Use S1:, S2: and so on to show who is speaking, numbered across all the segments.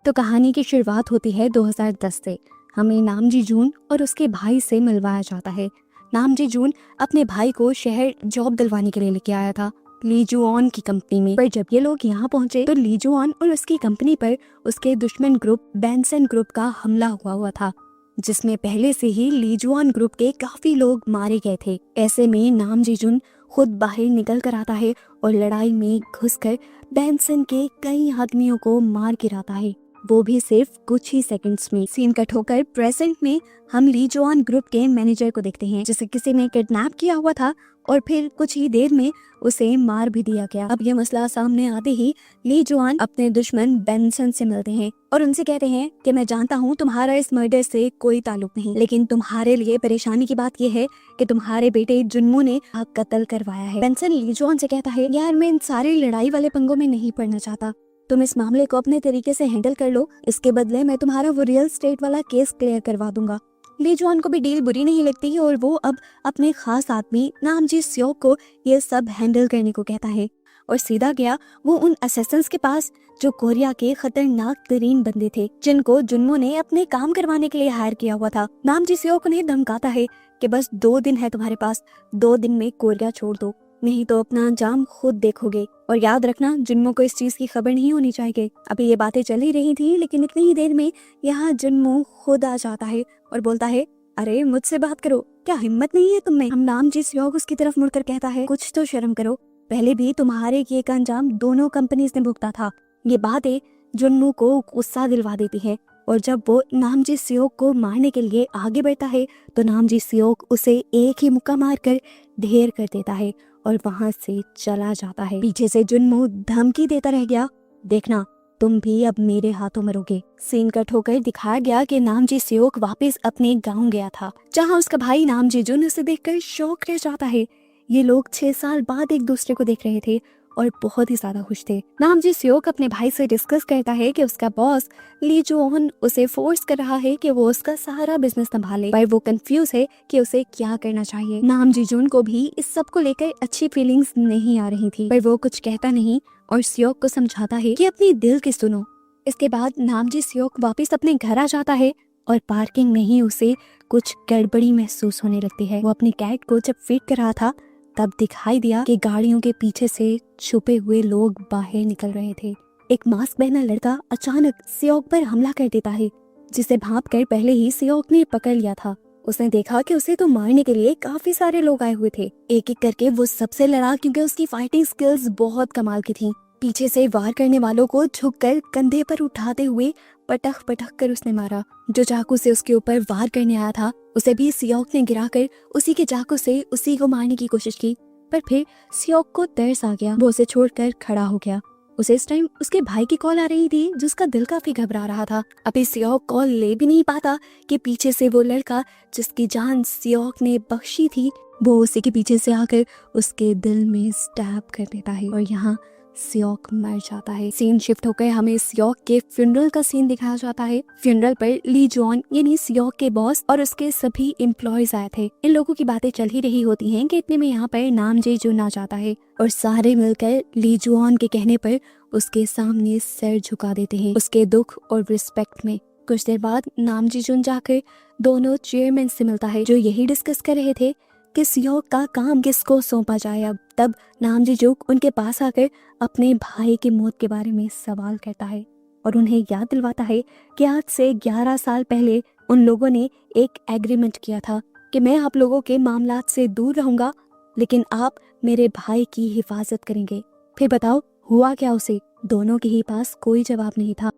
S1: तो कहानी की शुरुआत होती है 2010 से। हमें नामजी जून और उसके भाई से मिलवाया जाता है। नामजी जून अपने भाई को शहर जॉब दिलवाने के लिए लेके आया था ली जुऑन की कंपनी में। पर जब ये लोग यहाँ पहुंचे तो ली जुऑन और उसकी कंपनी पर उसके दुश्मन ग्रुप बेंसन ग्रुप का हमला हुआ था, जिसमें पहले से ही ली जुऑन ग्रुप के काफी लोग मारे गए थे। ऐसे में नामजी जून खुद बाहर निकल कर आता है और लड़ाई में घुसकर बेंसन के कई आदमियों को मार गिराता है, वो भी सिर्फ कुछ ही सेकंड्स में। सीन कट होकर प्रेजेंट में हम ली जुऑन ग्रुप के मैनेजर को देखते हैं, जिसे किसी ने किडनैप किया हुआ था और फिर कुछ ही देर में उसे मार भी दिया गया। अब ये मसला सामने आते ही ली जुऑन अपने दुश्मन बेंसन से मिलते हैं और उनसे कहते हैं कि मैं जानता हूँ तुम्हारा इस मर्डर से कोई ताल्लुक नहीं, लेकिन तुम्हारे लिए परेशानी की बात यह है कि तुम्हारे बेटे जुन्मू ने कत्ल करवाया है। बेंसन ली जुऑन से कहता है, यार मैं इन सारी लड़ाई वाले पंगों में नहीं पड़ना चाहता, तुम इस मामले को अपने तरीके से हैंडल कर लो, इसके बदले मैं तुम्हारा वो रियल स्टेट वाला केस क्लियर करवा दूंगा। ली जुऑन को भी डील बुरी नहीं लगती और वो अब अपने खास आदमी नामजी स्योक को ये सब हैंडल करने को कहता है और सीधा गया वो उन असैसिन्स के पास जो कोरिया के खतरनाक तरीन बंदे थे, जिनको जुन्मो ने अपने काम करवाने के लिए हायर किया हुआ था। नामजी स्योक उन्हें धमकाता है कि बस 2 दिन है तुम्हारे पास, 2 दिन में कोरिया छोड़ दो, नहीं तो अपना अंजाम खुद देखोगे। और याद रखना जुन्मो को इस चीज की खबर नहीं होनी चाहिए। अभी ये बातें चल ही रही थी, लेकिन इतनी ही देर में यहाँ जुन्मो खुद आ जाता है और बोलता है, अरे मुझसे बात करो, क्या हिम्मत नहीं है तुम में? हम नामजी स्योक उसकी तरफ मुड़कर कहता है, कुछ तो शर्म करो, पहले भी तुम्हारे किए का अंजाम दोनों कंपनीज ने भुगता था। ये बातें जुन्मो को गुस्सा दिलवा देती है और जब वो नामजी स्योक को मारने के लिए आगे बढ़ता है तो नामजी स्योक उसे एक ही मुक्का मारकर ढेर कर देता है और वहां से चला जाता है। पीछे से जुन्मो धमकी देता रह गया, देखना तुम भी अब मेरे हाथों मरोगे। सीन कट होकर दिखाया गया कि नामजी स्योक वापस अपने गांव गया था, जहां उसका भाई नामजी जुन उसे देखकर शॉक रह जाता है। ये लोग 6 साल बाद एक दूसरे को देख रहे थे और बहुत ही ज्यादा खुश थे। नामजी स्योक अपने भाई से डिस्कस करता है कि उसका बॉस ली जुऑन उसे फोर्स कर रहा है कि वो उसका सारा बिजनेस संभाले, पर वो कंफ्यूज है कि उसे क्या करना चाहिए। नामजी जुन को भी इस सब को लेकर अच्छी फीलिंग्स नहीं आ रही थी, पर वो कुछ कहता नहीं और स्योक को समझाता है कि अपनी दिल की सुनो। इसके बाद नामजी स्योक वापस अपने घर आ जाता है और पार्किंग में ही उसे कुछ गड़बड़ी महसूस होने लगती है। वो अपनी कैट को जब फीड कर रहा था तब दिखाई दिया कि गाड़ियों के पीछे से छुपे हुए लोग बाहर निकल रहे थे। एक मास्क पहना लड़का अचानक स्योक पर हमला कर देता है, जिसे भांपकर पहले ही स्योक ने पकड़ लिया था। उसने देखा कि उसे तो मारने के लिए काफी सारे लोग आए हुए थे। एक एक करके वो सबसे लड़ा, क्योंकि उसकी फाइटिंग स्किल्स बहुत कमाल की थी। पीछे से वार करने वालों को झुककर कंधे पर उठाते हुए पटक पटक कर उसने मारा। जो चाकू से उसके ऊपर वार करने आया था उसे भी स्योक ने गिराकर उसी के चाकू से उसी को मारने की कोशिश की, पर फिर स्योक को तरस आ गया। वो उसे छोड़कर खड़ा हो गया। उसे इस टाइम उसके भाई की कॉल आ रही थी, जिसका दिल काफी घबरा रहा था। अभी स्योक कॉल ले भी नहीं पाता कि पीछे से वो लड़का जिसकी जान स्योक ने बख्शी थी, वो उसी के पीछे से आकर उसके दिल में स्टैब कर देता है और यहाँ स्योक मर जाता है। सीन शिफ्ट होकर हमें स्योक के फ्यूनरल का सीन दिखाया जाता है। फ्यूनरल पर ली जुऑन यानी स्योक के बॉस और उसके सभी एम्प्लॉयज आए थे। इन लोगों की बातें चल ही रही होती हैं कि इतने में यहाँ पर नामजी जुन आ जाता है और सारे मिलकर ली जुऑन के कहने पर उसके सामने सर झुका देते हैं, उसके दुख और रिस्पेक्ट में। कुछ देर बाद नामजी जुन जाकर दोनों चेयरमैन से मिलता है, जो यही डिस्कस कर रहे थे कि स्योक का काम किसको सौंपा जाए। अब तब नामजी जुक उनके पास आकर अपने भाई की मौत के बारे में सवाल करता है और उन्हें याद दिलवाता है कि आज से 11 साल पहले उन लोगों ने एक एग्रीमेंट किया था कि मैं आप लोगों के मामलात से दूर रहूंगा, लेकिन आप मेरे भाई की हिफाजत करेंगे। फिर बताओ हुआ क्या उसे? दोनों के ही पास कोई जवाब नहीं था।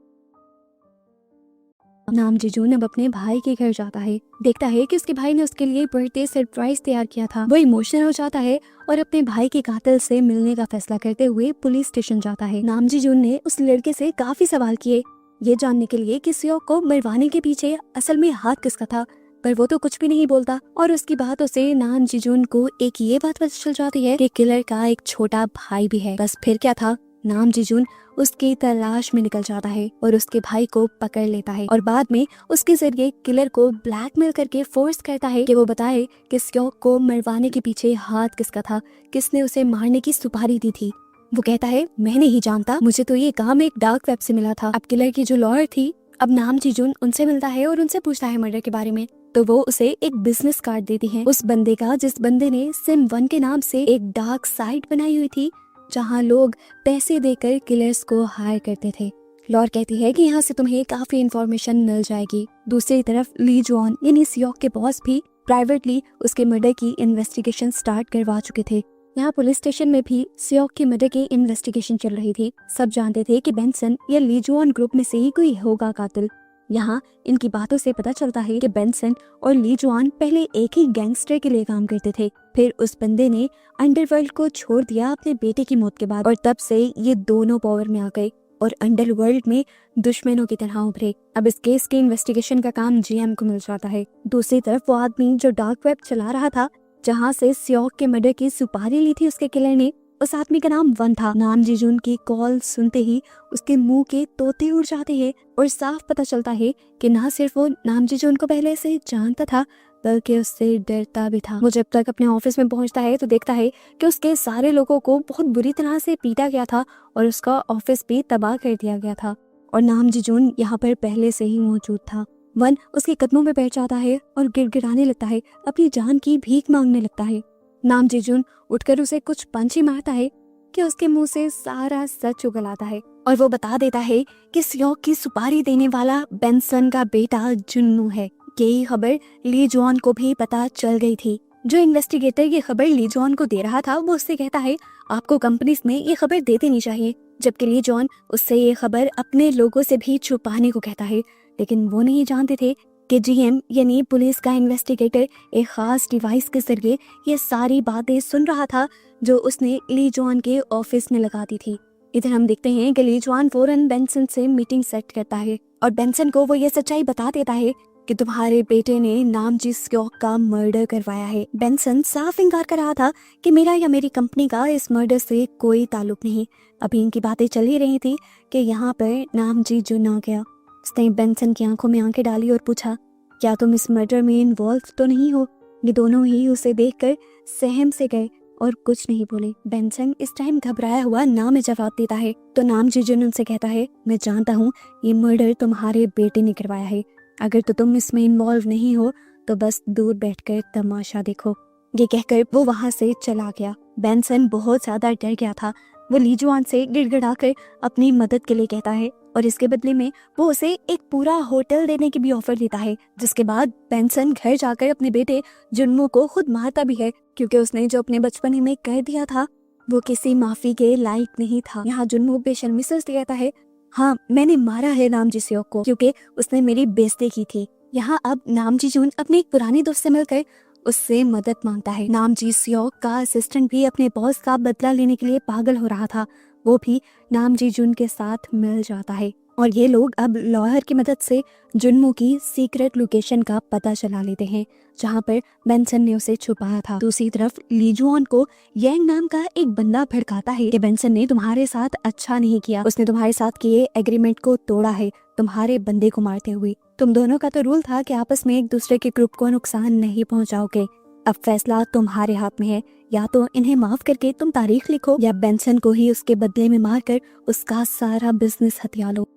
S1: नामजी जुन अब अपने भाई के घर जाता है, देखता है कि उसके भाई ने उसके लिए बर्थडे सरप्राइज तैयार किया था। वो इमोशनल हो जाता है और अपने भाई के कातिल से मिलने का फैसला करते हुए पुलिस स्टेशन जाता है। नामजी जुन ने उस लड़के से काफी सवाल किए, ये जानने के लिए कि स्योक को मरवाने के पीछे असल में हाथ किसका था, पर वो तो कुछ भी नहीं बोलता। और उसकी बातों से नामजी जुन को एक ये बात पता चल जाती है कि किलर का एक छोटा भाई भी है। बस फिर क्या था, नामजी जुन उसकी तलाश में निकल जाता है और उसके भाई को पकड़ लेता है और बाद में उसके जरिए किलर को ब्लैकमेल करके फोर्स करता है कि वो बताए कि स्योक को मरवाने के पीछे हाथ किसका था, किसने उसे मारने की सुपारी दी थी। वो कहता है मैं नहीं जानता, मुझे तो ये काम एक डार्क वेब से मिला था। अब किलर की जो लॉयर थी, अब नाम जी जून उनसे मिलता है और उनसे पूछता है मर्डर के बारे में। तो वो उसे एक बिजनेस कार्ड देती है उस बंदे का जिस बंदे ने सिम 1 के नाम से एक डार्क साइट बनाई हुई थी, जहाँ लोग पैसे देकर किलर्स को हायर करते थे। लॉर कहती है कि यहाँ से तुम्हें काफी इंफॉर्मेशन मिल जाएगी। दूसरी तरफ ली जुआन यानी सियोक के बॉस भी प्राइवेटली उसके मर्डर की इन्वेस्टिगेशन स्टार्ट करवा चुके थे। यहाँ पुलिस स्टेशन में भी सियोक के मर्डर की इन्वेस्टिगेशन चल रही थी। सब जानते थे कि बेंसन या ली जुआन ग्रुप में से ही कोई होगा कातिल। यहाँ इनकी बातों से पता चलता है कि बेंसन और ली जुआन पहले एक ही गैंगस्टर के लिए काम करते थे, फिर उस बंदे ने अंडरवर्ल्ड को छोड़ दिया अपने बेटे की मौत के बाद, और तब से ये दोनों पावर में आ गए और अंडरवर्ल्ड में दुश्मनों की तरह उभरे। अब इस केस के इन्वेस्टिगेशन का काम जीएम को मिल जाता है। दूसरी तरफ वो आदमी जो डार्क वेब चला रहा था, जहाँ से सियोक के मर्डर की सुपारी ली थी उसके किलर ने, उस आदमी का नाम वन था। नाम जीजून की कॉल सुनते ही उसके मुंह के तोते उड़ जाते हैं और साफ पता चलता है कि ना सिर्फ वो नाम जीजून को पहले से जानता था बल्कि उससे डरता भी था। वो जब तक अपने ऑफिस में पहुंचता है तो देखता है कि उसके सारे लोगों को बहुत बुरी तरह से पीटा गया था और उसका ऑफिस भी तबाह कर दिया गया था और नाम जीजून यहाँ पर पहले से ही मौजूद था। वन उसके कदमों में बैठ जाता है और गिड़गिड़ाने लगता है, अपनी जान की भीख मांगने लगता है। नाम जीजून उठकर उसे कुछ पंच ही मारता है कि उसके मुंह से सारा सच उगल आता है और वो बता देता है कि सियोक की सुपारी देने वाला बेंसन का बेटा जुन्नू है। यही खबर ली जुआन को भी पता चल गई थी। जो इन्वेस्टिगेटर ये खबर ली जुआन को दे रहा था वो उससे कहता है आपको कंपनीज में ये खबर दे देनी चाहिए, जबकि ली जुआन उससे ये खबर अपने लोगों से भी छुपाने को कहता है। लेकिन वो नहीं जानते थे कि जीएम यानी पुलिस का इन्वेस्टिगेटर एक खास डिवाइस के जरिए ये सारी बातें सुन रहा था जो उसने ली जुआन के ऑफिस में लगा दी थी। इधर हम देखते हैं कि ली जुआन फौरन बेंसन से मीटिंग सेट करता है और बेंसन को वो ये सच्चाई बता देता है कि तुम्हारे बेटे ने नामजी सियोक का मर्डर करवाया है। बेंसन साफ इनकार कर रहा था कि मेरा या मेरी कंपनी का इस मर्डर से कोई ताल्लुक नहीं। अभी इनकी बातें चल ही रही थी कि यहाँ पर नामजी जुन आ गया। उसने बेंसन की आंखों में आंखें डाली और पूछा क्या तुम इस मर्डर में इन्वॉल्व तो नहीं हो। ये दोनों ही उसे देखकर सहम से गए और कुछ नहीं बोले। बेंसन इस टाइम घबराया हुआ ना में जवाब देता है तो नाम जीजन उनसे कहता है मैं जानता हूँ ये मर्डर तुम्हारे बेटे ने करवाया है, अगर तो तुम इसमें इन्वॉल्व नहीं हो तो बस दूर बैठकर तमाशा देखो। ये कहकर वो वहाँ से चला गया। बेंसन बहुत ज्यादा डर गया था। वो ली जुआन से गिड़गिड़ाकर अपनी मदद के लिए कहता है और इसके बदले में वो उसे एक पूरा होटल देने की भी ऑफर देता है, जिसके बाद बेंसन घर जाकर अपने बेटे जुन्नू को खुद मारता भी है क्योंकि उसने जो अपने बचपन में कर दिया था वो किसी माफी के लायक नहीं था। यहाँ जुन्नू बेशर्मी से कहता है हाँ मैंने मारा है नामजी सियोक को क्योंकि उसने मेरी बेइज्जती की थी। यहाँ अब नामजी जून अपने एक पुराने दोस्त से मिलकर उससे मदद मांगता है। नामजी सियोक का असिस्टेंट भी अपने बॉस का बदला लेने के लिए पागल हो रहा था, वो भी नामजी जुन के साथ मिल जाता है और ये लोग अब लॉयर की मदद से जुन्नू की सीक्रेट लोकेशन का पता चला लेते हैं जहाँ पर बेंसन ने उसे छुपाया था। दूसरी तरफ ली जुआन को यंग नाम का एक बंदा भड़काता है कि बेंसन ने तुम्हारे साथ अच्छा नहीं किया, उसने तुम्हारे साथ किए एग्रीमेंट को तोड़ा है तुम्हारे बंदे को मारते हुए। तुम दोनों का तो रूल था कि आपस में एक दूसरे के ग्रुप को नुकसान नहीं पहुंचाओगे। अब फैसला तुम्हारे हाथ में है, या तो इन्हें माफ करके तुम तारीख लिखो या बेंसन को ही उसके बदले में मारकर उसका सारा बिजनेस हथिया लो।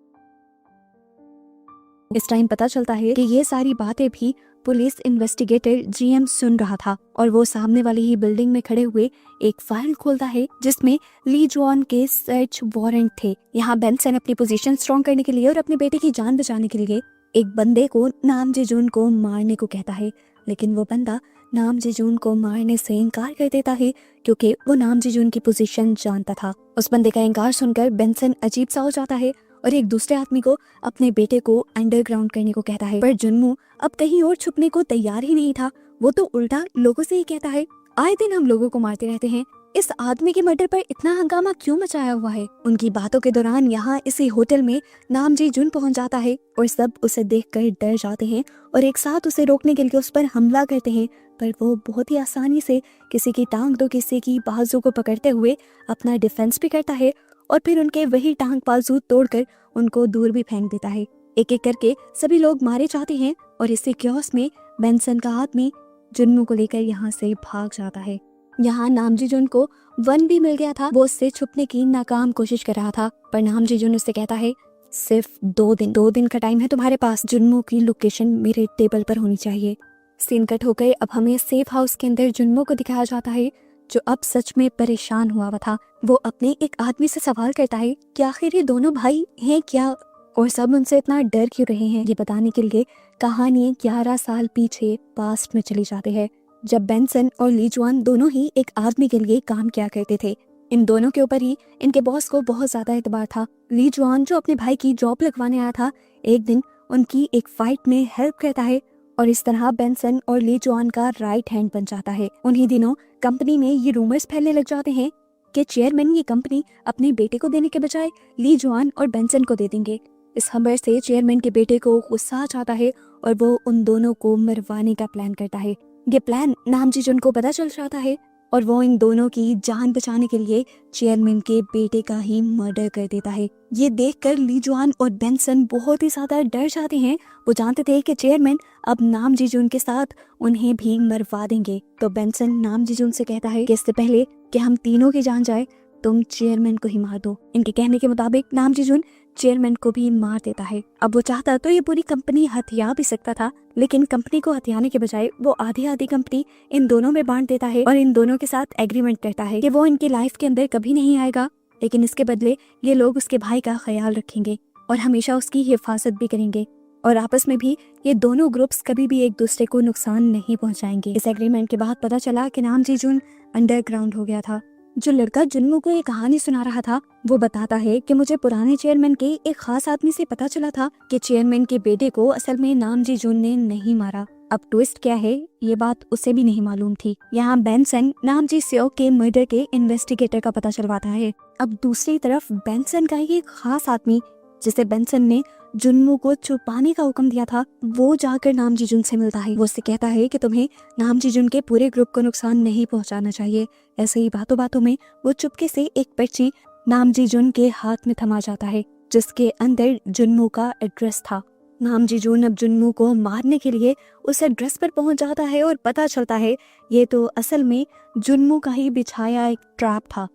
S1: इस टाइम पता चलता है कि ये सारी बातें भी पुलिस इन्वेस्टिगेटर जीएम सुन रहा था और वो सामने वाली ही बिल्डिंग में खड़े हुए एक फाइल खोलता है जिसमें ली जुआन के सर्च वारंट थे। यहाँ बेंसन अपनी पोजीशन स्ट्रॉन्ग करने के लिए और अपने बेटे की जान बचाने के लिए एक बंदे को नाम जेजून को मारने को कहता है, लेकिन वो बंदा नाम जेजून को मारने से इनकार कर देता है क्योंकि वो नाम जेजून की पोजीशन जानता था। उस बंदे का इनकार सुनकर बेंसन अजीब सा हो जाता है और एक दूसरे आदमी को अपने बेटे को अंडरग्राउंड करने को कहता है, पर जुन्नू अब कहीं और छुपने को तैयार ही नहीं था। वो तो उल्टा लोगों से ही कहता है आए दिन हम लोगों को मारते रहते हैं, इस आदमी के मर्डर पर इतना हंगामा क्यों मचाया हुआ है। उनकी बातों के दौरान यहाँ इसी होटल में नामजी जुन पहुंच जाता है और सब उसे देखकर डर जाते हैं और एक साथ उसे रोकने के लिए उस पर हमला करते हैं, पर वो बहुत ही आसानी से किसी की टांग तो किसी की बाजू को पकड़ते हुए अपना डिफेंस भी करता है और फिर उनके वही टांग बाजू तोड़कर उनको दूर भी फेंक देता है। एक एक करके सभी लोग मारे जाते हैं और इसी क्योस में बेंसन का आदमी जुन्नू को लेकर यहाँ से भाग जाता है। यहाँ नाम जी जुन को वन भी मिल गया था। वो उससे छुपने की नाकाम कोशिश कर रहा था, पर नाम जी जुन उससे कहता है सिर्फ 2 दिन का टाइम है तुम्हारे पास। जुन्मो की लोकेशन मेरे टेबल पर होनी चाहिए। सीन कट हो गए। अब हमें सेफ हाउस के अंदर जुन्मो को दिखाया जाता है, जो अब सच में परेशान हुआ हुआ था। वो अपने एक आदमी से सवाल करता है कि आखिर ये दोनों भाई हैं क्या, और सब उनसे इतना डर क्यों रहे हैं। ये बताने के लिए कहानी 11 साल पीछे पास्ट में चली जाती है, जब बेंसन और ली जुआन दोनों ही एक आदमी के लिए काम किया करते थे। इन दोनों के ऊपर ही इनके बॉस को बहुत ज्यादा एतबार था। ली जुआन जो अपने भाई की जॉब लगवाने आया था, एक दिन उनकी एक फाइट में हेल्प करता है और इस तरह बेंसन और ली जुआन का राइट हैंड बन जाता है। उन्हीं दिनों कंपनी में ये रूमर्स फैलने लग जाते हैं कि चेयरमैन ये कंपनी अपने बेटे को देने के बजाय ली जुआन और बेंसन को दे देंगे। इस खबर से चेयरमैन के बेटे को गुस्सा आ जाता है और वो उन दोनों को मरवाने का प्लान करता है। ये प्लान नाम जी जुन को पता चल जाता है और वो इन दोनों की जान बचाने के लिए चेयरमैन के बेटे का ही मर्डर कर देता है। ये देखकर ली जुआन और बेंसन बहुत ही ज्यादा डर जाते हैं। वो जानते थे कि चेयरमैन अब नाम जी जुन के साथ उन्हें भी मरवा देंगे। तो बेंसन नाम जी जुन से कहता है कि इससे पहले कि हम तीनों की जान जाए, तुम चेयरमैन को ही मार दो। इनके कहने के मुताबिक नाम जी जुन चेयरमैन को भी मार देता है। अब वो चाहता तो ये पूरी कंपनी हथिया भी सकता था, लेकिन कंपनी को हथियाने के बजाय वो आधी आधी कंपनी इन दोनों में बांट देता है और इन दोनों के साथ एग्रीमेंट करता है कि वो इनकी लाइफ के अंदर कभी नहीं आएगा, लेकिन इसके बदले ये लोग उसके भाई का ख्याल रखेंगे और हमेशा उसकी हिफाजत भी करेंगे, और आपस में भी ये दोनों ग्रुप्स कभी भी एक दूसरे को नुकसान नहीं पहुंचाएंगे। इस एग्रीमेंट के बाद पता चला कि नाम जी जुन अंडरग्राउंड हो गया था। जो लड़का जुन्मो को एक कहानी सुना रहा था, वो बताता है कि मुझे पुराने चेयरमैन के एक खास आदमी से पता चला था कि चेयरमैन के बेटे को असल में नाम जी जुन ने नहीं मारा। अब ट्विस्ट क्या है, ये बात उसे भी नहीं मालूम थी। यहाँ बेंसन नाम जी स्यो के मर्डर के इन्वेस्टिगेटर का पता चलवाता है। अब दूसरी तरफ बेंसन का ही एक खास आदमी, जिसे बेंसन ने जुन्मो को छुपाने का हुक्म दिया था, वो जाकर नाम जी जुन से मिलता है। वो उससे कहता है कि तुम्हें नाम जी जुन के पूरे ग्रुप को नुकसान नहीं पहुंचाना चाहिए। ऐसे ही बातों बातों में वो चुपके से एक पर्ची नाम जी जुन के हाथ में थमा जाता है, जिसके अंदर जुन्मो का एड्रेस था। नाम जी जुन अब जुन्मो को मारने के लिए उस एड्रेस पर पहुंच जाता है और पता चलता है ये तो असल में जुन्मो का ही बिछाया एक ट्रैप था।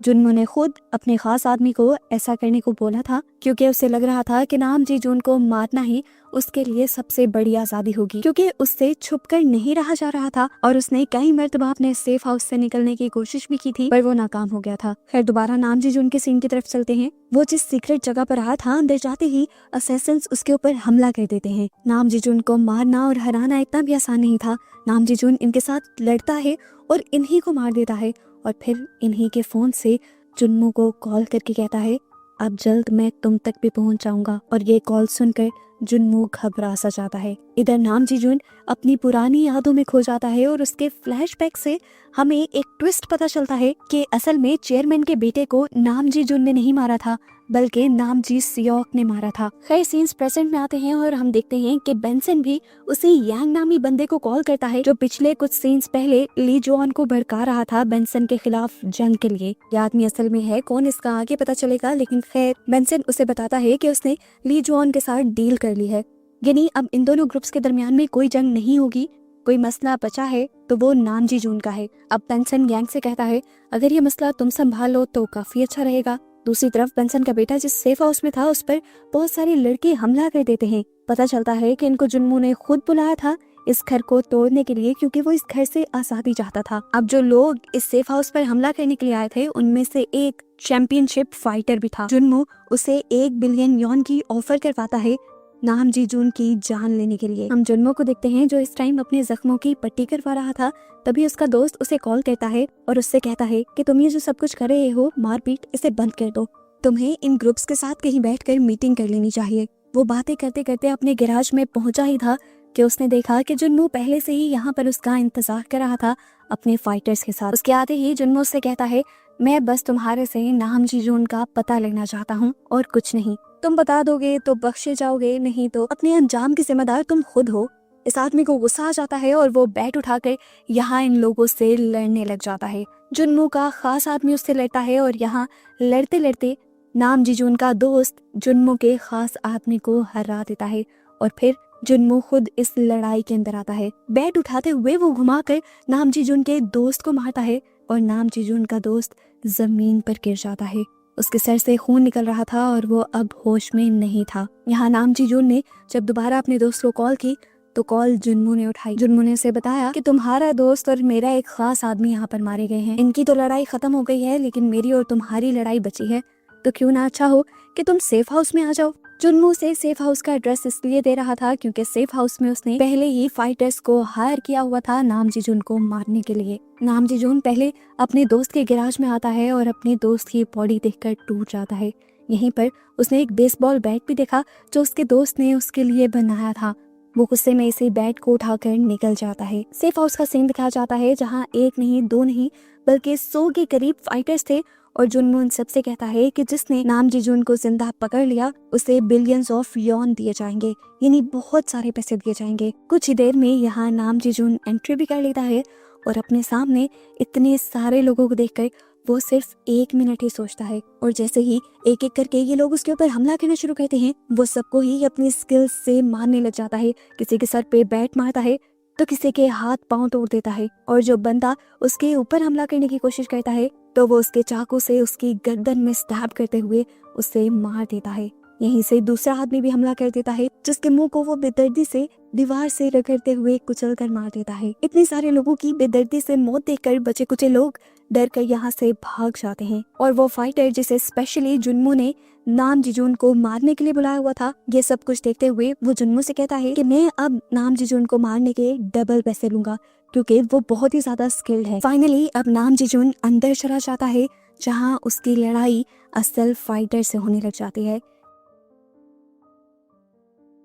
S1: जुन्मो ने खुद अपने खास आदमी को ऐसा करने को बोला था, क्योंकि उसे लग रहा था कि नाम जी जुन को मारना ही उसके लिए सबसे बड़ी आजादी होगी, क्योंकि उससे छुपकर नहीं रहा जा रहा था और उसने कई मर्तबा अपने सेफ हाउस से निकलने की कोशिश भी की थी, पर वो नाकाम हो गया था। खैर दोबारा नाम जी जुन के सीन की तरफ चलते हैं। वो जिस सीक्रेट जगह पर आया था, अंदर जाते ही असैसिन्स उसके ऊपर हमला कर देते हैं। नाम जी जुन को मारना और हराना इतना भी आसान नहीं था। नाम जी जुन इनके साथ लड़ता है और इन्हीं को मार देता है, और फिर इन्हीं के फोन से जुन्मो को कॉल करके कहता है अब जल्द मैं तुम तक भी पहुंच जाऊंगा। और ये कॉल सुनकर जुन्मो घबरा सा जाता है। इधर नाम जी जुन अपनी पुरानी यादों में खो जाता है और उसके फ्लैशबैक से हमें एक ट्विस्ट पता चलता है कि असल में चेयरमैन के बेटे को नाम जी जुन ने नहीं मारा था, बल्कि नाम जी सियोक ने मारा था। खैर सीन्स प्रेजेंट में आते हैं और हम देखते हैं कि बेंसन भी उसी यांग नामी बंदे को कॉल करता है, जो पिछले कुछ सीन्स पहले ली जुआन को भड़का रहा था बेंसन के खिलाफ जंग के लिए। ये आदमी असल में है कौन, इसका आगे पता चलेगा, लेकिन खैर बेंसन उसे बताता है कि उसने ली जुआन के साथ डील कर ली है, यानी अब इन दोनों ग्रुप्स के दरमियान में कोई जंग नहीं होगी। कोई मसला बचा है तो वो नाम जी जून का है। अब बेंसन गैंग से कहता है अगर ये मसला तुम संभाल लो तो काफी अच्छा रहेगा। दूसरी तरफ बेंसन का बेटा जिस सेफ हाउस में था उस पर बहुत सारे लड़के हमला कर देते हैं। पता चलता है कि इनको जुन्मो ने खुद बुलाया था इस घर को तोड़ने के लिए, क्योंकि वो इस घर से आजादी चाहता था। अब जो लोग इस सेफ हाउस पर हमला करने के लिए आए थे उनमें से एक चैंपियनशिप फाइटर भी था। जुन्मो उसे 1 बिलियन यॉन की ऑफर करवाता है नाम जी जून की जान लेने के लिए। हम जुन्मो को देखते हैं जो इस टाइम अपने जख्मों की पट्टी करवा रहा था। तभी उसका दोस्त उसे कॉल करता है और उससे कहता है कि तुम ये जो सब कुछ कर रहे हो मारपीट, इसे बंद कर दो। तुम्हें इन ग्रुप्स के साथ कहीं बैठकर मीटिंग कर लेनी चाहिए। वो बातें करते करते अपने गैराज में पहुंचा ही था कि उसने देखा कि जुन्मो पहले से ही यहाँ पर उसका इंतजार कर रहा था अपने फाइटर्स के साथ। उसके आते ही जुन्मो उससे कहता है मैं बस तुम्हारे से नाम जी जून का पता लेना चाहता हूँ और कुछ नहीं। तुम बता दोगे तो बख्शे जाओगे, नहीं तो अपने अंजाम की जिम्मेदार तुम खुद हो। इस आदमी को गुस्सा आ जाता है और वो बैट उठाकर यहाँ इन लोगों से लड़ने लग जाता है। जुन्मो का खास आदमी उससे लड़ता है और यहाँ लड़ते लड़ते नाम जी जून का दोस्त जुन्मो के खास आदमी को हरा देता है और फिर जुनमो खुद इस लड़ाई के अंदर आता है। बैट उठाते हुए वो घुमाकर नाम जीजुन के दोस्त को मारता है और नाम जीजुन का दोस्त जमीन पर गिर जाता है। उसके सर से खून निकल रहा था और वो अब होश में नहीं था। यहाँ नाम जीजुन ने जब दोबारा अपने दोस्त को कॉल की तो कॉल जुनमो ने उठाई। जुनमो ने उसे बताया कि तुम्हारा दोस्त और मेरा एक खास आदमी यहाँ पर मारे गए हैं। इनकी तो लड़ाई खत्म हो गई है, लेकिन मेरी और तुम्हारी लड़ाई बची है। तो क्यों ना अच्छा हो कि तुम सेफ हाउस में आ जाओ। जुनमो से सेफ हाउस का एड्रेस इसलिए दे रहा था क्योंकि सेफ हाउस में उसने पहले ही फाइटर्स को हायर किया हुआ था नाम जीजुन को मारने के लिए। नाम जीजुन पहले अपने दोस्त के गैराज में आता है और अपने दोस्त की बॉडी देखकर टूट जाता है। यहीं पर उसने एक बेसबॉल बैट भी देखा जो उसके दोस्त ने उसके लिए बनाया था। वो गुस्से में इसे बैट को उठाकर निकल जाता है। सेफ हाउस का सीन दिखाया जाता है जहाँ एक नहीं, दो नहीं, बल्कि 100 के करीब फाइटर्स थे और जुनमो उन सबसे कहता है कि जिसने नाम जीजुन को जिंदा पकड़ लिया उसे बिलियंस ऑफ यॉन दिए जाएंगे, यानी बहुत सारे पैसे दिए जाएंगे। कुछ ही देर में यहाँ नाम जीजुन एंट्री भी कर लेता है और अपने सामने इतने सारे लोगों को देखकर वो सिर्फ 1 मिनट ही सोचता है और जैसे ही एक एक करके ये लोग उसके ऊपर हमला करना शुरू करते हैं वो सबको ही अपनी स्किल्स से मारने लग जाता है। किसी के सर पे बैट मारता है तो किसी के हाथ पांव तोड़ देता है और जो बंदा उसके ऊपर हमला करने की कोशिश करता है तो वो उसके चाकू से उसकी गर्दन में स्टैब करते हुए उसे मार देता है। यहीं से दूसरा आदमी भी हमला कर देता है जिसके मुंह को वो बेदर्दी से दीवार से रगड़ते हुए कुचल कर मार देता है। इतने सारे लोगों की बेदर्दी से मौत देखकर बचे कुचे लोग डर कर यहाँ से भाग जाते हैं और वो फाइटर जिसे स्पेशली जुनमो ने नाम जीजुन को मारने के लिए बुलाया हुआ था, ये सब कुछ देखते हुए वो जुनमो से कहता है कि मैं अब नाम जीजुन को मारने के डबल पैसे लूंगा क्योंकि वो बहुत ही ज्यादा स्किल्ड है। फाइनली अब नाम जीजुन अंदर चला जाता है जहाँ उसकी लड़ाई असल फाइटर से होने लग जाती है।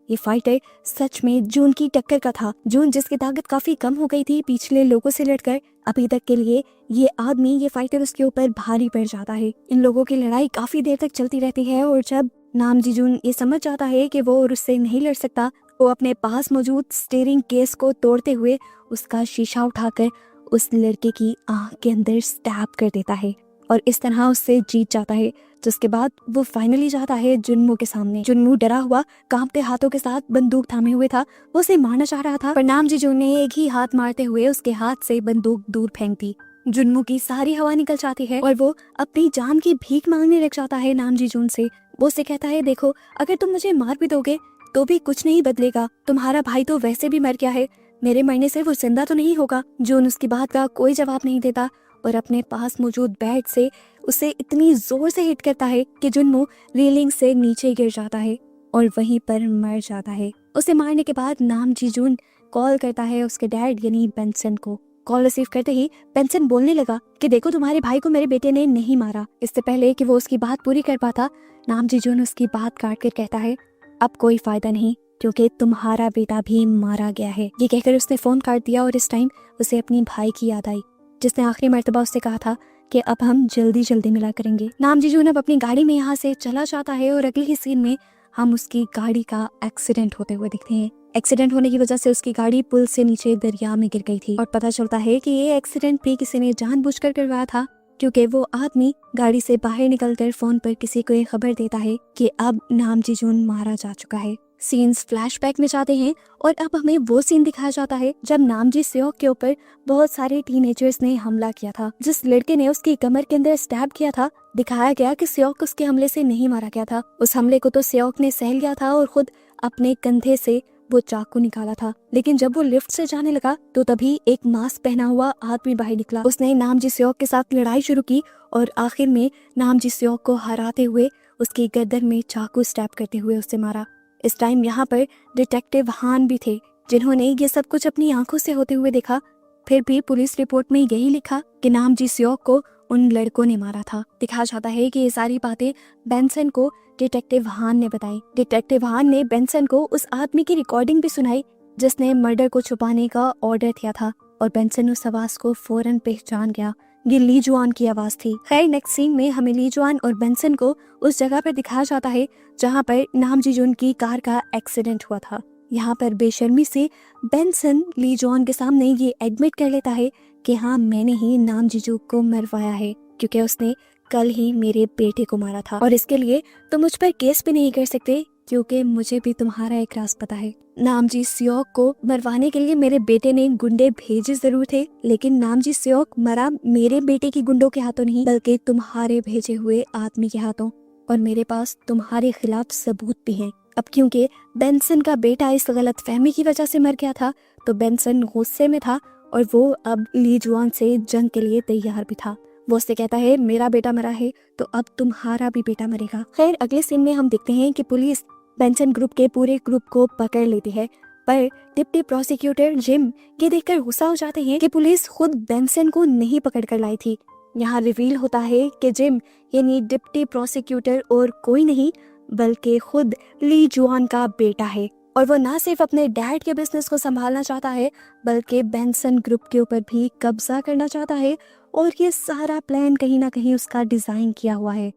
S1: ये फाइटर सच में जून की टक्कर का था। जून जिसकी ताकत काफी कम हो गई थी पिछले लोगों से लड़कर, अभी तक के लिए ये आदमी, ये फाइटर उसके ऊपर भारी पड़ जाता है। इन लोगों की लड़ाई काफी देर तक चलती रहती है और जब नाम जीजुन ये समझ जाता है कि वो उससे नहीं लड़ सकता, वो अपने पास मौजूद स्टीयरिंग केस को तोड़ते हुए उसका शीशा उठाकर उस लड़के की आंख के अंदर स्टैब कर देता है और इस तरह उससे जीत जाता है। जिसके बाद वो फाइनली जाता है जुनमो के सामने। जुनमो डरा हुआ कांपते हाथों के साथ बंदूक थामे हुए था, वो उसे मारना चाह रहा था पर नाम जीजुन ने एक ही हाथ मारते हुए उसके हाथ से बंदूक दूर फेंक दी। जुनमो की सारी हवा निकल जाती है और वो अपनी जान की भीख मांगने लग जाता है नाम जीजुन से। वो उसे कहता है, देखो अगर तुम मुझे मार भी दोगे तो भी कुछ नहीं बदलेगा, तुम्हारा भाई तो वैसे भी मर गया है, मेरे मरने से वो जिंदा तो नहीं होगा। जून उसकी बात का कोई जवाब नहीं देता और अपने पास मौजूद बैट से उसे इतनी जोर से हिट करता है कि जुनमो रेलिंग से नीचे गिर जाता है और वहीं पर मर जाता है। उसे मारने के बाद नाम जीजुन कॉल करता है उसके डैड यानी बेंसन को। कॉल रिसीव करते ही बेंसन बोलने लगा कि देखो तुम्हारे भाई को मेरे बेटे ने नहीं मारा। इससे पहले कि वो उसकी बात पूरी कर पाता, नाम जीजुन उसकी बात काट कर कहता है, अब कोई फायदा नहीं क्योंकि तुम्हारा बेटा भी मारा गया है। ये कहकर उसने फोन काट दिया और इस टाइम उसे अपनी भाई की याद आई जिसने आखिरी मर्तबा उससे कहा था कि अब हम जल्दी जल्दी मिला करेंगे। नाम जीजुन अब अपनी गाड़ी में यहाँ से चला जाता है और अगले ही सीन में हम उसकी गाड़ी का एक्सीडेंट होते हुए दिखते हैं। एक्सीडेंट होने की वजह से उसकी गाड़ी पुल से नीचे दरिया में गिर गई थी और पता चलता है कि ये एक्सीडेंट भी किसी ने जानबूझकर करवाया था क्योंकि वो आदमी गाड़ी से बाहर निकलकर फोन पर किसी को ये खबर देता है कि अब नाम जीजुन मारा जा चुका है। सीन्स फ्लैशबैक में जाते हैं और अब हमें वो सीन दिखाया जाता है जब नामजी सेओक के ऊपर बहुत सारे टीनेजर्स ने हमला किया था। जिस लड़के ने उसकी कमर के अंदर स्टैब किया था, दिखाया गया कि सेओक उसके हमले से नहीं मारा गया था। उस हमले को तो सेओक ने सह लिया था और खुद अपने कंधे से वो चाकू निकाला था, लेकिन जब वो लिफ्ट से जाने लगा तो तभी एक मास्क पहना हुआ आदमी बाहर निकला। उसने नामजी सेओक के साथ लड़ाई शुरू की और आखिर में नामजी सेओक को हराते हुए उसकी गर्दन में चाकू स्टैब करते हुए उससे मारा। इस टाइम यहाँ पर डिटेक्टिव हान भी थे जिन्होंने ये सब कुछ अपनी आंखों से होते हुए देखा। फिर भी पुलिस रिपोर्ट में यही लिखा कि नामजी सेओक को उन लड़कों ने मारा था। दिखाया जाता है कि ये सारी बातें बेंसन को डिटेक्टिव हान ने बताई। डिटेक्टिव हान ने बेंसन को उस आदमी की रिकॉर्डिंग भी सुनाई जिसने मर्डर को छुपाने का ऑर्डर दिया था और बेंसन उस आवाज को फौरन पहचान गया। ये ली जुआन की आवाज थी। खैर नेक्स्ट सीन में हमें ली जुआन और बेंसन को उस जगह पर दिखाया जाता है जहाँ पर नाम जीजुन की कार का एक्सीडेंट हुआ था। यहाँ पर बेशर्मी से बेंसन ली जुआन के सामने ये एडमिट कर लेता है कि हाँ मैंने ही नाम जीजू को मरवाया है क्योंकि उसने कल ही मेरे बेटे को मारा था और इसके लिए तो मुझ पर केस भी नहीं कर सकते क्योंकि मुझे भी तुम्हारा एक राज पता है। नामजी सियोक को मरवाने के लिए मेरे बेटे ने गुंडे भेजे जरूर थे, लेकिन नामजी सियोक मरा मेरे बेटे की गुंडों के हाथों नहीं, बल्कि तुम्हारे भेजे हुए आदमी के हाथों। और मेरे पास तुम्हारे खिलाफ सबूत भी हैं। अब क्योंकि बेंसन का बेटा इस गलतफहमी की वजह से मर गया था, तो बेंसन गुस्से में था और वो अब ली जुआन से जंग के लिए तैयार भी था। वो उससे कहता है मेरा बेटा मरा है तो अब तुम्हारा भी बेटा मरेगा। खैर, अगले सीन में हम देखते हैं कि पुलिस बेंसन ग्रुप के पूरे ग्रुप को पकड़ लेती है, पर डिप्टी प्रोसिक्यूटर जिम ये देखकर गुस्सा हो जाते हैं कि पुलिस खुद बेंसन को नहीं पकड़ कर लाई थी। यहाँ रिवील होता है कि जिम यानी डिप्टी प्रोसिक्यूटर और कोई नहीं बल्कि खुद ली जुआन का बेटा है, और वो ना सिर्फ अपने डैड के बिजनेस को संभालना चाहता है बल्कि बेंसन ग्रुप के ऊपर भी कब्जा करना चाहता है, और ये सारा प्लान कहीं ना कहीं उसका डिजाइन किया हुआ है।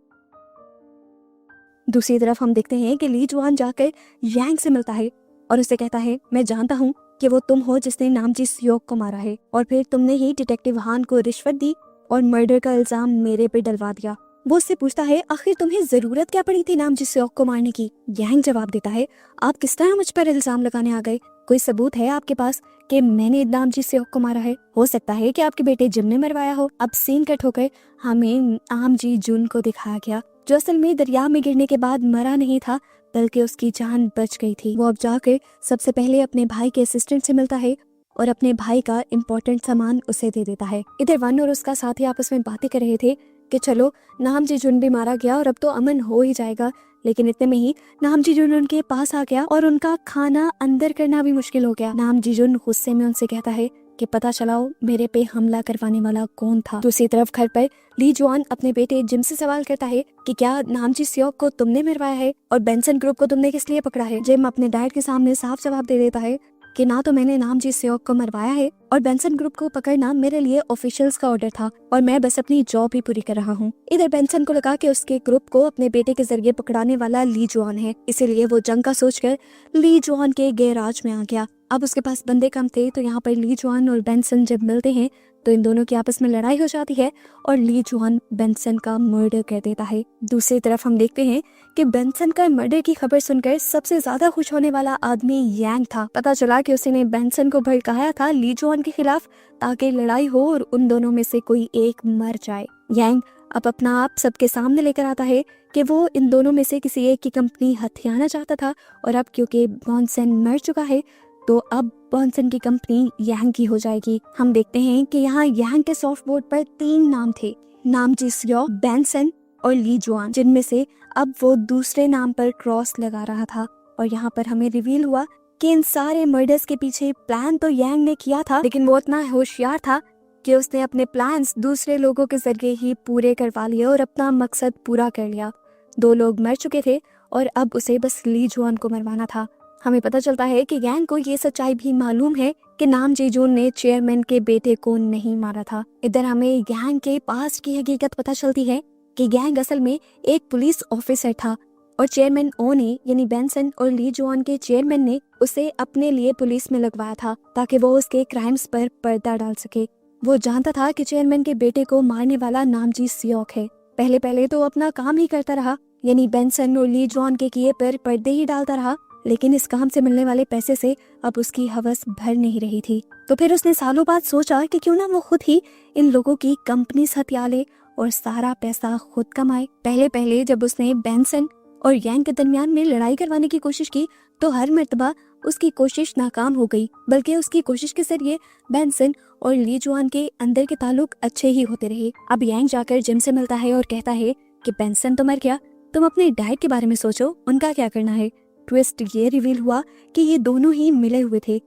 S1: दूसरी तरफ हम देखते हैं कि ली जुआन जाकर यांग से मिलता है और उसे कहता है मैं जानता हूँ कि वो तुम हो जिसने नामजी सियोक को मारा है, और फिर तुमने ही डिटेक्टिव हान को रिश्वत दी और मर्डर का इल्जाम मेरे पे डलवा दिया। वो उससे पूछता है आखिर तुम्हें जरूरत क्या पड़ी थी नामजी सियोक को मारने की। यांग जवाब देता है आप किस तरह मुझ पर इल्जाम लगाने आ गए? कोई सबूत है आपके पास कि मैंने नामजी सियोक को मारा है? हो सकता है कि आपके बेटे जिम ने मरवाया हो। अब सीन कट होकर हमें नामजी जून को दिखाया गया, जो असल में दरिया में गिरने के बाद मरा नहीं था बल्कि उसकी जान बच गई थी। वो अब जाकर सबसे पहले अपने भाई के असिस्टेंट से मिलता है और अपने भाई का इम्पोर्टेंट सामान उसे दे देता है। इधर वन और उसका साथी आपस में बातें कर रहे थे कि चलो नामजी जुन भी मारा गया और अब तो अमन हो ही जाएगा, लेकिन इतने में ही नामजी जुन उनके पास आ गया और उनका खाना अंदर करना भी मुश्किल हो गया। नामजी जुन गुस्से में उनसे कहता है कि पता चलाओ मेरे पे हमला करवाने वाला कौन था। दूसरी तरफ घर पर ली जुआन अपने बेटे जिम से सवाल करता है कि क्या नामजी सियोक को तुमने मरवाया है और बेंसन ग्रुप को तुमने किस लिए पकड़ा है? जिम अपने डैड के सामने साफ जवाब दे देता है कि ना तो मैंने नामजी सियोक को मरवाया है और बेंसन ग्रुप को पकड़ना मेरे लिए ऑफिशियल्स का ऑर्डर था और मैं बस अपनी जॉब ही पूरी कर रहा हूँ। इधर बेंसन को लगा कि उसके ग्रुप को अपने बेटे के जरिए पकड़ाने वाला ली जुआन है, इसीलिए वो जंग का सोचकर ली जुआन के गैराज में आ गया। अब उसके पास बंदे कम थे, तो यहाँ पर ली जुआन और बेंसन जब मिलते हैं तो इन दोनों की आपस में लड़ाई हो जाती है और ली जुआन बेंसन का मर्डर कर देता है। दूसरी तरफ हम देखते हैं कि बेंसन का मर्डर की खबर सुनकर सबसे ज्यादा खुश होने वाला आदमी यांग था। पता चला कि उसने बेंसन को भड़काया था ली जुआन के खिलाफ ताकि लड़ाई हो और उन दोनों में से कोई एक मर जाए। यांग अब अपना आप सबके सामने लेकर आता है कि वो इन दोनों में से किसी एक की कंपनी हथियाना चाहता था, और अब क्योंकि बेंसन मर चुका है तो अब बेंसन की कंपनी यांग की हो जाएगी। हम देखते हैं कि यहाँ यांग के सॉफ्ट बोर्ड पर 3 नाम थे, नामजी सियोक, बेंसन और ली जुआन, जिनमें से अब वो दूसरे नाम पर क्रॉस लगा रहा था। और यहाँ पर हमें रिवील हुआ कि इन सारे मर्डर्स के पीछे प्लान तो यांग ने किया था, लेकिन वो इतना होशियार था कि उसने अपने प्लान्स दूसरे लोगों के जरिए ही पूरे करवा लिए और अपना मकसद पूरा कर लिया। 2 लोग मर चुके थे और अब उसे बस ली जुआन को मरवाना था। हमें पता चलता है कि गैंग को ये सच्चाई भी मालूम है कि नामजी जून ने चेयरमैन के बेटे को नहीं मारा था। इधर हमें गैंग के पास्ट की हकीकत पता चलती है कि गैंग असल में एक पुलिस ऑफिसर था और चेयरमैन ओ ने यानी बेंसन और ली जुआन के चेयरमैन ने उसे अपने लिए पुलिस में लगवाया था ताकि वो उसके क्राइम्स पर पर्दा डाल सके। वो जानता था कि चेयरमैन के बेटे को मारने वाला नामजी सियोक है। पहले तो अपना काम ही करता रहा, यानी बेंसन और ली जुआन के किए पर पर्दे ही डालता रहा, लेकिन इस काम से मिलने वाले पैसे से अब उसकी हवस भर नहीं रही थी। तो फिर उसने सालों बाद सोचा कि क्यों ना वो खुद ही इन लोगों की कंपनी हथिया ले और सारा पैसा खुद कमाए। पहले जब उसने बेंसन और यांग के दरमियान में लड़ाई करवाने की कोशिश की तो हर मर्तबा उसकी कोशिश नाकाम हो गई, बल्कि उसकी कोशिश के जरिए बेंसन और ली जुआन के अंदर के ताल्लुक अच्छे ही होते रहे। अब यांग जाकर जिम से मिलता है और कहता है कि बेंसन तो मर गया, तुम अपने डैड के बारे में सोचो, उनका क्या करना है। ट्विस्ट ये रिवील हुआ कि ये दोनों ही मिले हुए थे।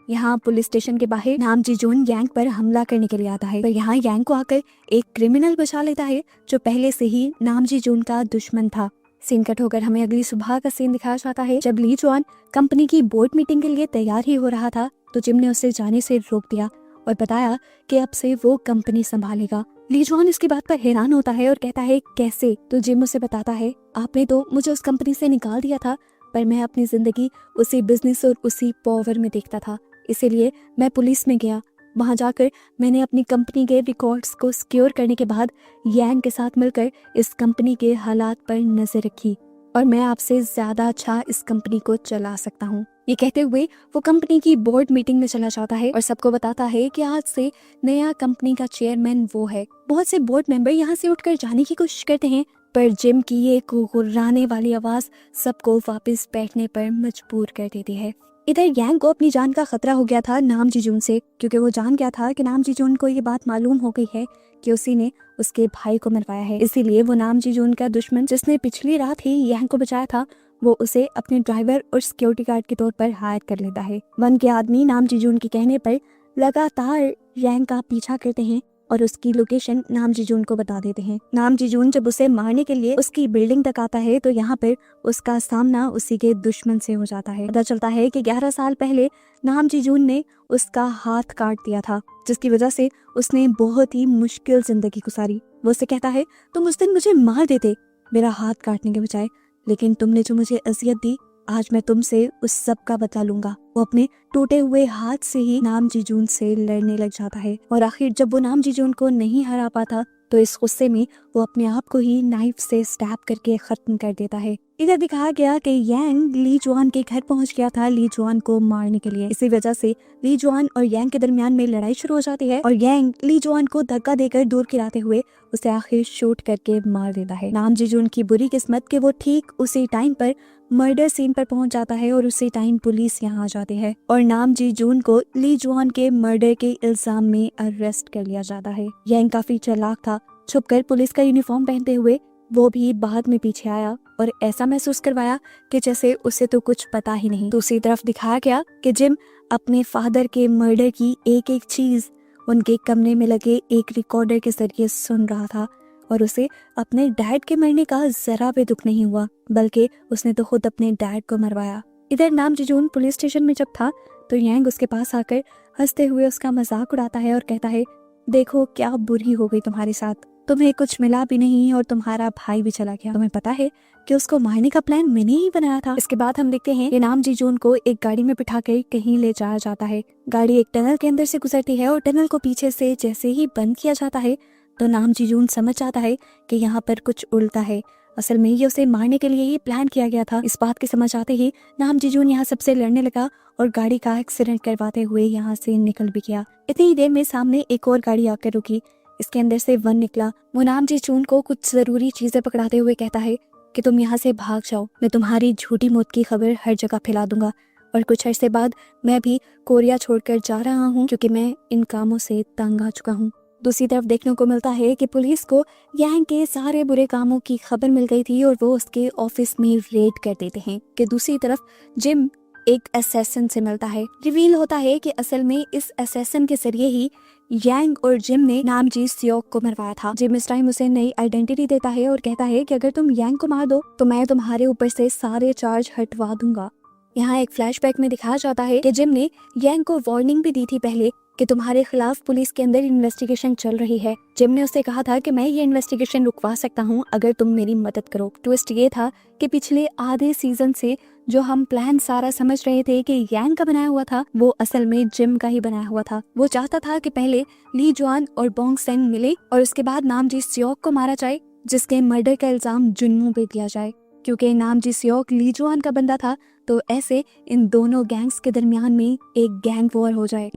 S1: यहाँ पुलिस स्टेशन के बाहर नामजी जून यांग पर हमला करने के लिए आता है, पर यहाँ यांग को आकर एक क्रिमिनल बचा लेता है जो पहले से ही नामजी जून का दुश्मन था। सीन कट होकर हमें अगली सुबह का सीन दिखाया जाता है जब ली जुआन कंपनी की बोर्ड मीटिंग के लिए तैयार ही हो रहा था तो जिम ने उसे जाने से रोक दिया और बताया कि अब से वो कंपनी संभालेगा। ली जुआन इसकी बात पर हैरान होता है और कहता है कैसे? तो जिम उसे बताता है आपने तो मुझे उस कंपनी से निकाल दिया था, पर मैं अपनी जिंदगी उसी बिजनेस और उसी पावर में देखता था, इसीलिए मैं पुलिस में गया। वहां जाकर मैंने अपनी कंपनी के रिकॉर्ड्स को सिक्योर करने के बाद यांग के साथ मिलकर इस कंपनी के हालात पर नजर रखी। और मैं आपसे ज़्यादा अच्छा इस कंपनी को चला सकता हूँ। ये कहते हुए वो कंपनी की बोर्ड मीटिंग में चला जाता है और सबको बताता है कि आज से नया कंपनी का चेयरमैन वो है। बहुत से बोर्ड मेंबर यहाँ से उठकर जाने की कोशिश करते हैं, पर जिम की ये गुर्राने वाली आवाज़ सबको वापस बैठने पर मजबूर कर देती है। इधर यांग को अपनी जान का खतरा हो गया था नाम जीजून से, क्योंकि वो जान गया था कि नाम जीजून को ये बात मालूम हो गई है कि उसी ने उसके भाई को मरवाया है। इसीलिए वो नाम जीजून का दुश्मन, जिसने पिछली रात ही यांग को बचाया था, वो उसे अपने ड्राइवर और सिक्योरिटी गार्ड के तौर पर हायर कर लेता है। वन के आदमी नाम जीजून के कहने पर लगातार यांग का पीछा करते हैं और उसकी लोकेशन नाम जीजून को बता देते हैं। नाम जीजून जब उसे मारने के लिए उसकी बिल्डिंग तक आता है तो यहाँ पर उसका सामना उसी के दुश्मन से हो जाता है। पता चलता है कि 11 साल पहले नाम जीजून ने उसका हाथ काट दिया था, जिसकी वजह से उसने बहुत ही मुश्किल जिंदगी गुजारी। वो उससे कहता है, तुम उस दिन मुझे मार देते मेरा हाथ काटने के बजाय, लेकिन तुमने जो मुझे अजियत दी, आज मैं तुमसे उस सब का बदला लूंगा। वो अपने टूटे हुए हाथ से ही नाम जीजून से लड़ने लग जाता है और आखिर जब वो नाम जीजून को नहीं हरा पाता तो इस गुस्से में वो अपने आप को ही नाइफ से स्टैब करके खत्म कर देता है। इधर दिखाया गया कि यांग ली जुआन के घर पहुंच गया था ली जुआन को मारने के लिए। इसी वजह से ली जुआन और यांग के दरमियान में लड़ाई शुरू हो जाती है और यांग ली जुआन को धक्का देकर दूर गिराते हुए उसे आखिर शूट करके मार देता है। नाम जीजून की बुरी किस्मत कि वो ठीक उसी टाइम पर मर्डर सीन पर पहुंच जाता है और उसी टाइम पुलिस यहाँ आ जाती है और नाम जीजून को ली जुआन के मर्डर के इल्जाम में अरेस्ट कर लिया जाता है। यांग काफी चालाक था, छुपकर पुलिस का यूनिफॉर्म पहनते हुए वो भी बाद में पीछे आया और ऐसा महसूस करवाया कि जैसे उसे तो कुछ पता ही नहीं। दूसरी तरफ दिखाया गया कि जिम अपने फादर के मर्डर की एक एक चीज उनके कमरे में लगे एक रिकॉर्डर के जरिए सुन रहा था और उसे अपने डैड के मरने का जरा भी दुख नहीं हुआ, बल्कि उसने तो खुद अपने डैड को मरवाया। इधर नाम जीजून पुलिस स्टेशन में जब था तो यांग उसके पास आकर हंसते हुए उसका मजाक उड़ाता है और कहता है, देखो क्या बुरी हो गई तुम्हारे साथ, तुम्हें कुछ मिला भी नहीं और तुम्हारा भाई भी चला गया। तुम्हें पता है कि उसको मारने का प्लान मैंने ही बनाया था। इसके बाद हम देखते हैं कि नाम जीजून को एक गाड़ी में बिठाकर कहीं ले जाया जाता है। गाड़ी एक टनल के अंदर से गुजरती है और टनल को पीछे से जैसे ही बंद किया जाता है तो नाम जीजून समझ जाता है कि यहाँ पर कुछ उल्टा है। असल में ये उसे मारने के लिए ही प्लान किया गया था। इस बात की समझ आते ही नाम जीजून यहाँ सबसे लड़ने लगा और गाड़ी का एक्सीडेंट करवाते हुए यहाँ से निकल भी गया। इतनी ही देर में सामने एक और गाड़ी आकर रुकी। इसके अंदर से वन निकला। वो नाम जीजून को कुछ जरूरी चीजें पकड़ाते हुए कहता है कि तुम यहाँ से भाग जाओ, मैं तुम्हारी झूठी मौत की खबर हर जगह फैला दूंगा और कुछ अरसे बाद मैं भी कोरिया छोड़कर जा रहा हूँ, क्योंकि मैं इन कामों से तंग आ चुका हूँ। दूसरी तरफ देखने को मिलता है कि पुलिस को यांग के सारे बुरे कामों की खबर मिल गई थी और वो उसके ऑफिस में रेड कर देते हैं। कि दूसरी तरफ जिम एक असैसिन से मिलता है। रिवील होता है कि असल में इस असैसिन के जरिए ही यांग और जिम ने नाम जी सियोक को मरवाया था। जिम इस टाइम उसे नई आइडेंटिटी देता है और कहता है कि अगर तुम यांग को मार दो तो मैं तुम्हारे ऊपर से सारे चार्ज हटवा दूंगा। यहाँ एक फ्लैशबैक में दिखाया जाता है कि जिम ने यांग को वार्निंग भी दी थी पहले कि तुम्हारे खिलाफ पुलिस के अंदर इन्वेस्टिगेशन चल रही है। जिम ने उससे कहा था कि मैं ये इन्वेस्टिगेशन रुकवा सकता हूँ अगर तुम मेरी मदद करो। ट्विस्ट ये था कि पिछले आधे सीजन से जो हम प्लान सारा समझ रहे थे कि यांग का बनाया हुआ था, वो असल में जिम का ही बनाया हुआ था। वो चाहता था कि पहले ली जुआन और बोंग सेंग मिले और उसके बाद नाम जी सियोक को मारा जाए, जिसके मर्डर का इल्जाम जुन्नू पे दिया जाए। क्योंकि नाम जी सियोक ली जुआन का बंदा था तो ऐसे इन दोनों गैंग्स के दरमियान में एक गैंग वॉर हो जाए।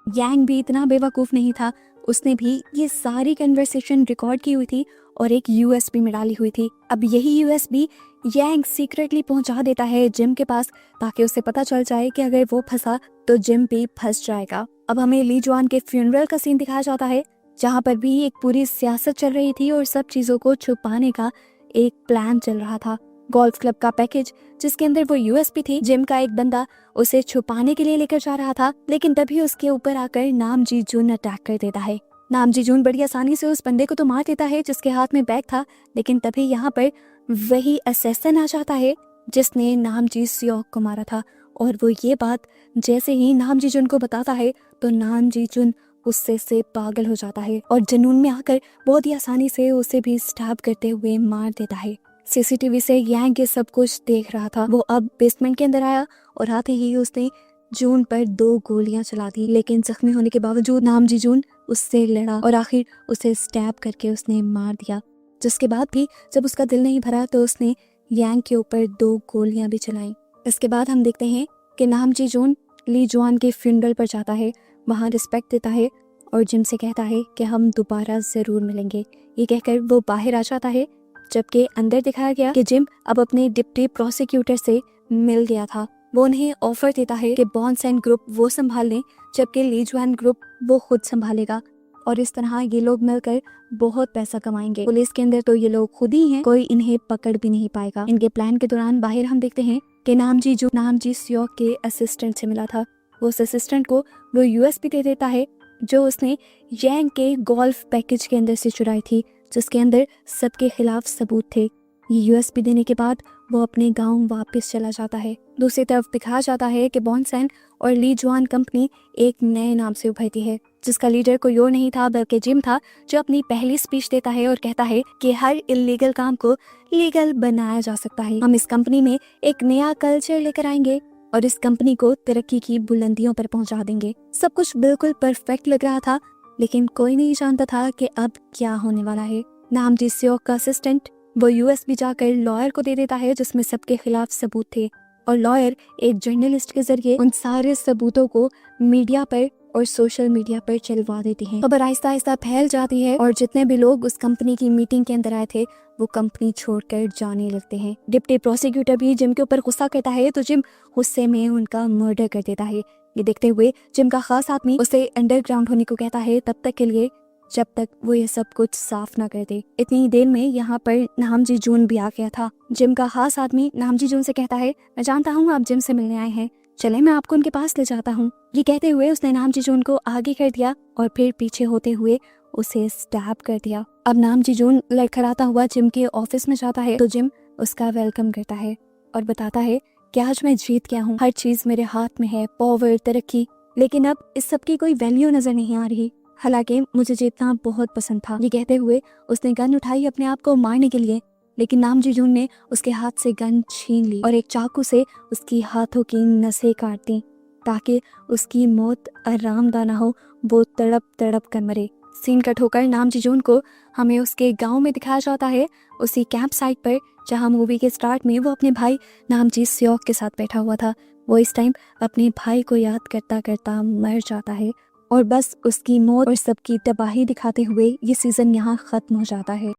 S1: यांग भी इतना बेवकूफ नहीं था, उसने भी ये सारी कन्वर्सेशन रिकॉर्ड की हुई थी और एक यूएसबी में डाली हुई थी। अब यही यूएसबी यांग सीक्रेटली पहुंचा देता है जिम के पास, ताकि उसे पता चल जाए कि अगर वो फंसा तो जिम भी फंस जाएगा। अब हमें ली जुआन के फ्यूनरल का सीन दिखाया जाता है, जहाँ पर भी एक पूरी सियासत चल रही थी और सब चीजों को छुपाने का एक प्लान चल रहा था। गोल्फ क्लब का पैकेज जिसके अंदर वो यूएसबी थी, जिम का एक बंदा उसे छुपाने के लिए लेकर जा रहा था, लेकिन तभी उसके ऊपर आकर नाम जी जून अटैक कर देता है। नाम जी जून बड़ी आसानी से उस बंदे को तो मार देता है जिसके हाथ में बैग था, लेकिन तभी यहाँ पर वही असैसिन आ जाता है जिसने नाम जी सियोक को मारा था। और वो ये बात जैसे ही नाम जी जून को बताता है तो नाम जी जून गुस्से से पागल हो जाता है और जुनून में आकर बहुत ही आसानी से उसे भी स्टैब करते हुए मार देता है। सीसीटीवी से यांग ये सब कुछ देख रहा था। वो अब बेसमेंट के अंदर आया और आते ही उसने जून पर 2 गोलियां चला दी, लेकिन जख्मी होने के बावजूद नाम जी जून उससे लड़ा और आखिर उसे स्टैब करके उसने मार दिया। जिसके बाद भी जब उसका दिल नहीं भरा तो उसने यांग के ऊपर 2 गोलियां भी चलाई। इसके बाद हम देखते हैं कि नामजी जून ली जुआन के फ्यूनरल पर जाता है, वहाँ रिस्पेक्ट देता है और जिम से कहता है कि हम दोबारा ज़रूर मिलेंगे। ये कहकर वो बाहर आ जाता है, जबकि अंदर दिखाया गया कि जिम अब अपने डिप्टी प्रोसिक्यूटर से मिल गया था। वो उन्हें ऑफर देता है कि बॉन्सेन ग्रुप वो संभाल लें, जबकि ली जुआन ग्रुप वो खुद संभालेगा और इस तरह ये लोग मिलकर बहुत पैसा कमाएंगे। पुलिस के अंदर तो ये लोग खुद ही हैं, कोई इन्हें पकड़ भी नहीं पाएगा। इनके प्लान के दौरान बाहर हम देखते हैं कि नामजी स्योक के असिस्टेंट से मिला था। वो उस असिस्टेंट को वो यूएसपी दे देता है जो उसने यांग के गोल्फ पैकेज के अंदर से चुराई थी, जिसके अंदर सबके खिलाफ सबूत थे। ये यूएसपी देने के बाद वो अपने गांव वापस चला जाता है। दूसरी तरफ दिखाया जाता है कि बॉन्सेन और ली जुआन कंपनी एक नए नाम से उभरती है, जिसका लीडर कोई और नहीं था बल्कि जिम था, जो अपनी पहली स्पीच देता है और कहता है कि हर इलीगल काम को लीगल बनाया जा सकता है। हम इस कंपनी में एक नया कल्चर लेकर आएंगे और इस कंपनी को तरक्की की बुलंदियों पर पहुंचा देंगे। सब कुछ बिल्कुल परफेक्ट लग रहा था, लेकिन कोई नहीं जानता था कि अब क्या होने वाला है। नामजी स्योक का असिस्टेंट वो यूएसबी जाकर लॉयर को दे देता है जिसमें सबके खिलाफ सबूत थे, और लॉयर एक जर्नलिस्ट के जरिए उन सारे सबूतों को मीडिया पर और सोशल मीडिया पर चलवा देती है। खबर आहिस्ता आहिस्ता फैल जाती है और जितने भी लोग उस कंपनी की मीटिंग के अंदर आए थे वो कंपनी छोड़कर जाने लगते हैं। डिप्टी प्रोसिक्यूटर भी जिम के ऊपर गुस्सा करता है तो जिम गुस्से में उनका मर्डर कर देता है। ये देखते हुए जिम का खास आदमी उसे अंडरग्राउंड होने को कहता है तब तक के लिए जब तक वो ये सब कुछ साफ ना कर दे। इतनी देर में यहाँ पर नामजी जून भी आ गया था। जिम का खास आदमी नामजी जून से कहता है, मैं जानता हूँ आप जिम से मिलने आए हैं, चले मैं आपको उनके पास ले जाता हूँ। ये कहते हुए उसने नामजी जून को आगे कर दिया और फिर पीछे होते हुए उसे स्टैब कर दिया। अब नामजी जून लड़खड़ाता हुआ जिम के ऑफिस में जाता है तो जिम उसका वेलकम करता है और बताता है कि आज मैं जीत गया हूँ, हर चीज मेरे हाथ में है, पावर, तरक्की, लेकिन अब इस सब की कोई वैल्यू नजर नहीं आ रही। हालांकि मुझे जीतना बहुत पसंद था। ये कहते हुए उसने गन उठाई अपने आप को मारने के लिए, लेकिन नामजी जून ने उसके हाथ से गन छीन ली और एक चाकू से उसकी हाथों की नसें काट दी ताकि उसकी मौत आरामदायक ना हो, वो तड़प तड़प कर मरे। सीन कट होकर नामजी जून को हमें उसके गांव में दिखाया जाता है, उसी कैंप साइट पर जहां मूवी के स्टार्ट में वो अपने भाई नामजी स्योक के साथ बैठा हुआ था। वो इस टाइम अपने भाई को याद करता करता मर जाता है और बस उसकी मौत और सबकी तबाही दिखाते हुए ये सीजन यहाँ खत्म हो जाता है।